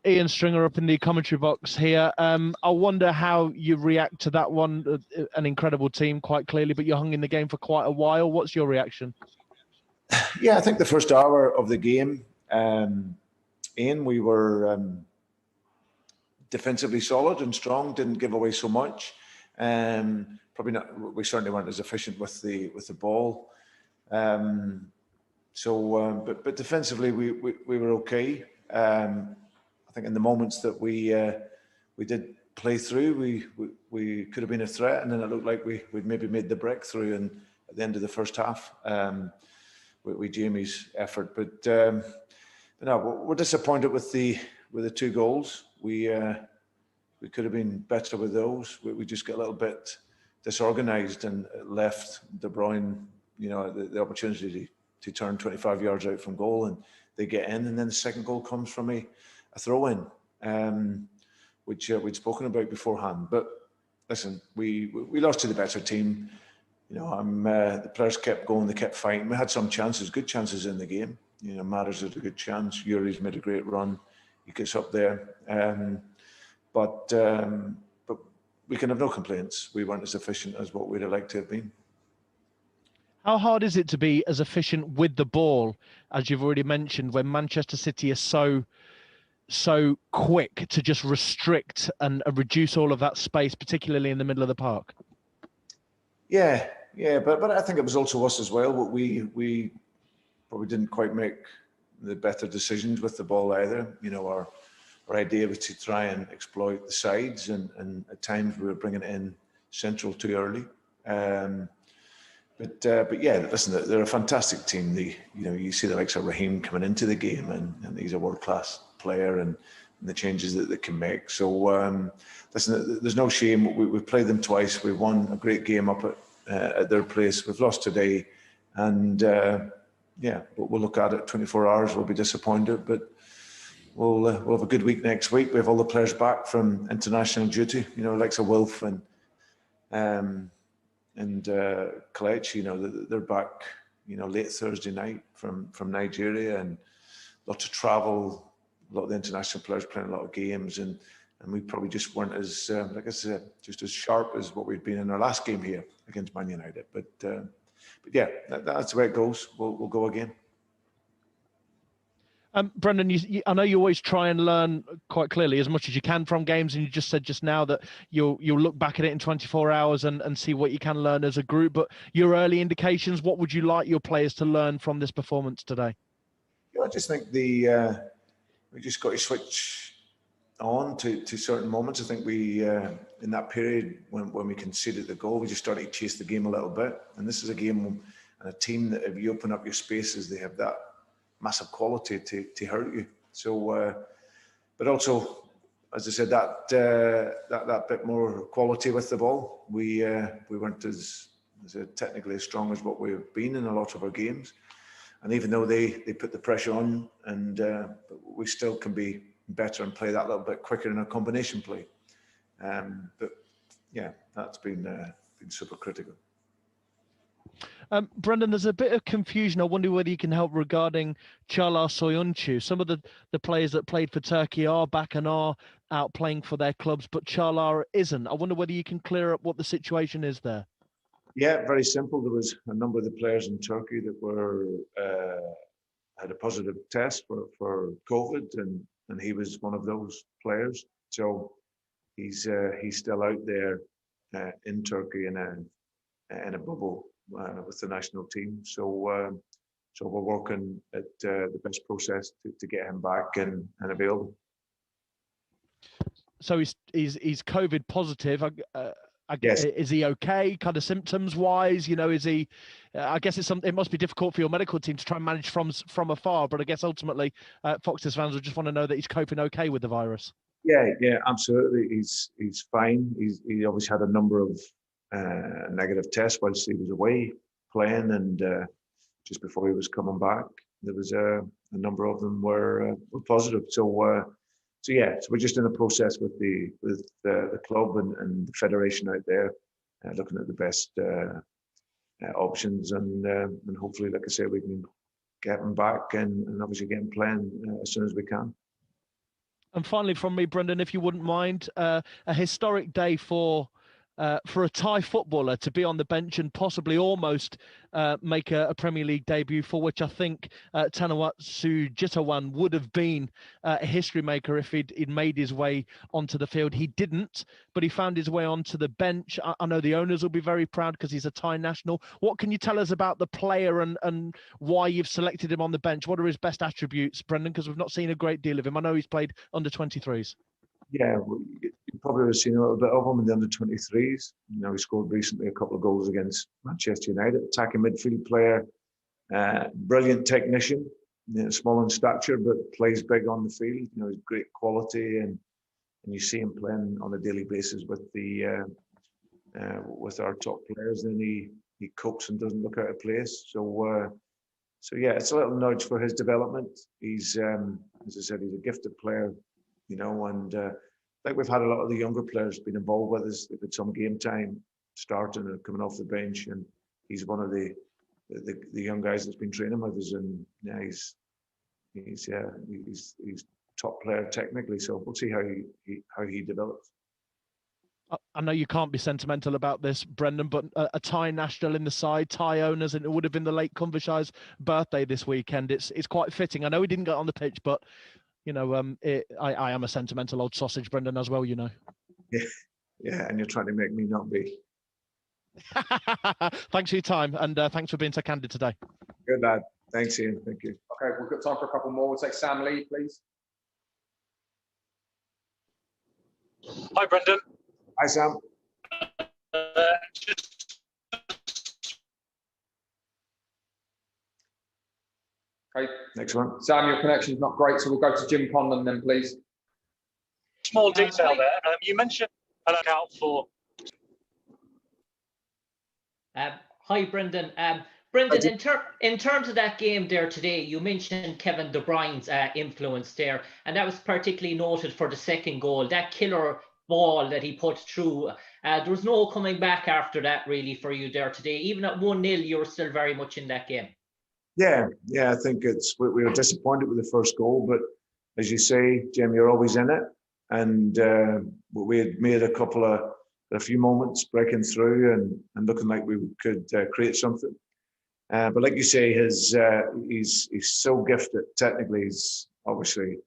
Ian Stringer up in the commentary box here. I wonder how you react to that one. An incredible team, quite clearly, but you hung in the game for quite a while. What's your reaction? Yeah, I think the first hour of the game, Ian, we were defensively solid and strong. Didn't give away so much. Probably not. We certainly weren't as efficient with the ball. But defensively we were okay. I think in the moments that we did play through, we could have been a threat, and then it looked like we'd maybe made the breakthrough and at the end of the first half with Jamie's effort. But no, we're disappointed with the 2 goals. We could have been better with those. We just got a little bit disorganised and left De Bruyne, the opportunity to turn 25 yards out from goal, and they get in. And then the second goal comes from a throw-in, which we'd spoken about beforehand. But listen, we lost to the better team. The players kept going, they kept fighting. We had some chances, good chances in the game. Matters had a good chance. Yuri's made a great run. He gets up there. But we can have no complaints. We weren't as efficient as what we'd have liked to have been. How hard is it to be as efficient with the ball, as you've already mentioned, when Manchester City is so quick to just restrict and reduce all of that space, particularly in the middle of the park? Yeah, but I think it was also us as well. We probably didn't quite make the better decisions with the ball either. Our idea was to try and exploit the sides, and at times we were bringing it in central too early. But yeah, listen, they're a fantastic team. You see the likes of Raheem coming into the game, and he's a world-class player, and the changes that they can make. So listen, there's no shame. We've played them twice. We've won a great game up at their place. We've lost today, and we'll look at it 24 hours. We'll be disappointed, but we'll have a good week next week. We have all the players back from international duty. Likes of Wilf and Kelechi. They're back. Late Thursday night from Nigeria, and lots of travel. A lot of the international players playing a lot of games, and we probably just weren't as, like I said, just as sharp as what we'd been in our last game here against Man United. But yeah, that's the way it goes. We'll go again. Brendon, I know you always try and learn quite clearly as much as you can from games, and you just said just now that you'll look back at it in 24 hours and see what you can learn as a group. But your early indications, what would you like your players to learn from this performance today? I just think we just got to switch on to certain moments. I think we in that period when we conceded the goal, we just started to chase the game a little bit. And this is a game and a team that if you open up your spaces, they have that massive quality to hurt you. So, but also, as I said, that bit more quality with the ball. We weren't as technically as strong as what we've been in a lot of our games. And even though they put the pressure on, but we still can be better and play that little bit quicker in our combination play. But yeah, that's been super critical. Brendon, there's a bit of confusion. I wonder whether you can help regarding Çağlar Soyuncu. Some of the players that played for Turkey are back and are out playing for their clubs, but Çağlar isn't. I wonder whether you can clear up what the situation is there. Yeah, very simple. There was a number of the players in Turkey that had a positive test for COVID, and he was one of those players. So he's still out there in Turkey in a bubble with the national team. So we're working at the best process to get him back and available. So he's COVID positive. Yes. Is he okay? Kind of symptoms wise, is he? I guess it must be difficult for your medical team to try and manage from afar. But I guess ultimately, Foxes fans will just want to know that he's coping okay with the virus. Yeah, absolutely. He's fine. He obviously had a number of negative tests whilst he was away playing, and just before he was coming back, there was a number of them were positive. So we're just in the process with the club and the federation out there, looking at the best options, and hopefully, like I say, we can get him back and obviously get him playing as soon as we can. And finally, from me, Brendon, if you wouldn't mind, a historic day for a Thai footballer to be on the bench and possibly almost make a Premier League debut, for which I think Tanawatsu Jitawan would have been a history maker if he'd made his way onto the field. He didn't, but he found his way onto the bench. I know the owners will be very proud because he's a Thai national. What can you tell us about the player and why you've selected him on the bench? What are his best attributes, Brendon? Because we've not seen a great deal of him. I know he's played under 23s. Yeah, you probably have seen a little bit of him in the under-23s. You know, he scored recently a couple of goals against Manchester United. Attacking midfield player, brilliant technician, you know, small in stature, but plays big on the field. You know, he's great quality, and you see him playing on a daily basis with with our top players. And he copes and doesn't look out of place. So yeah, it's a little nudge for his development. He's, as I said, he's a gifted player. You know, and like we've had a lot of the younger players been involved with us. They've had some game time starting and coming off the bench, and he's one of the young guys that's been training with us, and yeah, he's top player technically. So we'll see how he develops. I know you can't be sentimental about this, Brendon, but a Thai national in the side, Thai owners, and it would have been the late Kunvashai's birthday this weekend. It's quite fitting. I know he didn't get on the pitch, but you know, I am a sentimental old sausage, Brendon, as well, you know. Yeah, and you're trying to make me not be. Thanks for your time, and thanks for being so candid today. Good lad. Thanks, Ian. Thank you. Okay, we've got time for a couple more. We'll take Sam Lee, please. Hi, Brendon. Hi, Sam. Okay. Next one. Sam, your connection's not great, so we'll go to Jim Conlon then, please. Small detail there. You mentioned a look out for. Hi, Brendon. Brendon, in terms of that game there today, you mentioned Kevin De Bruyne's influence there, and that was particularly noted for the second goal, that killer ball that he put through. There was no coming back after that, really, for you there today. Even at 1-0, you were still very much in that game. Yeah, I think we were disappointed with the first goal, but as you say, Jim, you're always in it, and we had made a few moments breaking through and looking like we could create something. But like you say, he's so gifted technically. He's obviously,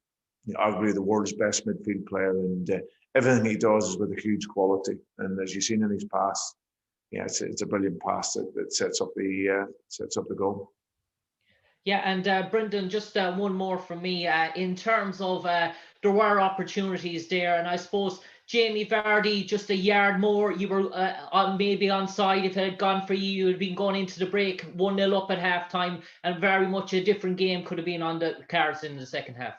you know, arguably the world's best midfield player, and everything he does is with a huge quality. And as you've seen in his pass, yeah, it's a brilliant pass that sets up the goal. Yeah, and Brendon, just one more from me. In terms of there were opportunities there, and I suppose Jamie Vardy just a yard more. You were maybe onside. If it had gone for you, you'd been going into the break 1-0 up at halftime, and very much a different game could have been on the cards in the second half.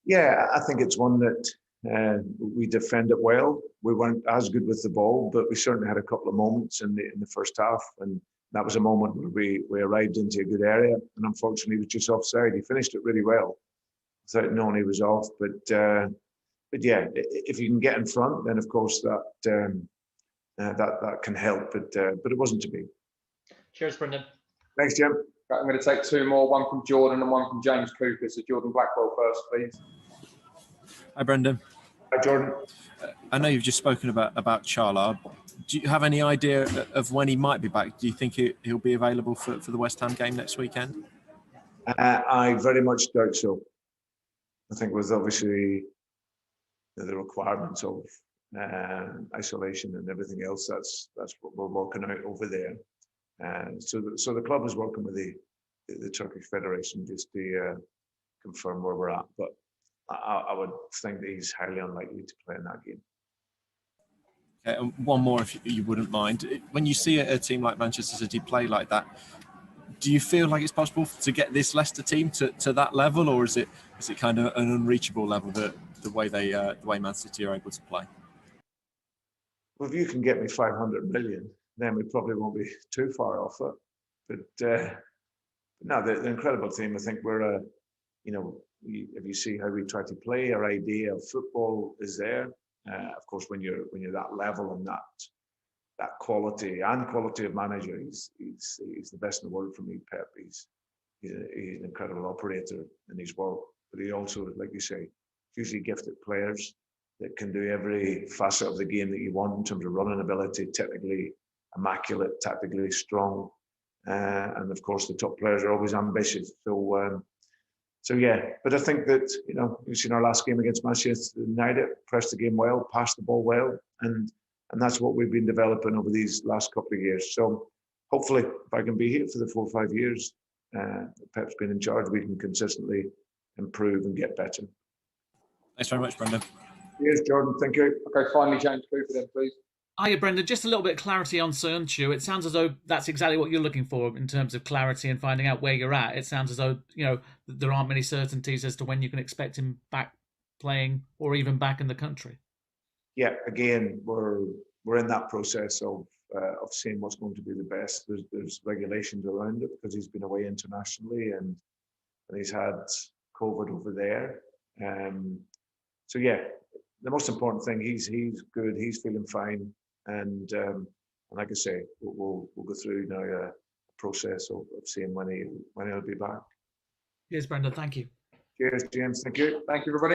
Yeah, I think it's one that we defended well. We weren't as good with the ball, but we certainly had a couple of moments in the first half, and that was a moment where we arrived into a good area, and unfortunately he was just offside. He finished it really well without knowing he was off. But yeah, if you can get in front, then of course that can help. But it wasn't to be. Cheers, Brendon. Thanks, Jim. Okay, I'm going to take two more, one from Jordan and one from James Cooper. So Jordan Blackwell first, please. Hi, Brendon. Hi, Jordan. I know you've just spoken about Charla. Do you have any idea of when he might be back? Do you think he'll be available for the West Ham game next weekend? I very much doubt so. I think with obviously the requirements of isolation and everything else, that's what we're working out over there. So the club is working with the Turkish Federation just to confirm where we're at. But I would think that he's highly unlikely to play in that game. Okay, one more, if you wouldn't mind. When you see a team like Manchester City play like that, do you feel like it's possible to get this Leicester team to that level, or is it kind of an unreachable level, the way Man City are able to play? Well, if you can get me 500 million, then we probably won't be too far off it. But no, the incredible team. I think we're if you see how we try to play, our idea of football is there. Of course, when you're that level and that quality of manager, he's the best in the world for me, Pep. He's an incredible operator in his work, but he also, like you say, if hugely gifted players that can do every facet of the game that you want in terms of running ability, technically immaculate, tactically strong. And of course, the top players are always ambitious. So yeah, but I think that, you know, we've seen our last game against Manchester United, pressed the game well, passed the ball well, and that's what we've been developing over these last couple of years. So hopefully, if I can be here for the 4 or 5 years, Pep's been in charge, we can consistently improve and get better. Thanks very much, Brendon. Cheers, Jordan. Thank you. Okay, finally, James Cooper then, please. Hiya, Brendon. Just a little bit of clarity on Sernchu. It sounds as though that's exactly what you're looking for in terms of clarity and finding out where you're at. It sounds as though, you know, there aren't many certainties as to when you can expect him back playing or even back in the country. Yeah, again, we're in that process of seeing what's going to be the best. There's regulations around it because he's been away internationally and he's had COVID over there. So yeah, the most important thing, he's good, he's feeling fine, and like I say, we'll go through now a process of seeing when he'll be back. Cheers, Brendon. Thank you. Cheers, James. Thank you. Thank you, everybody.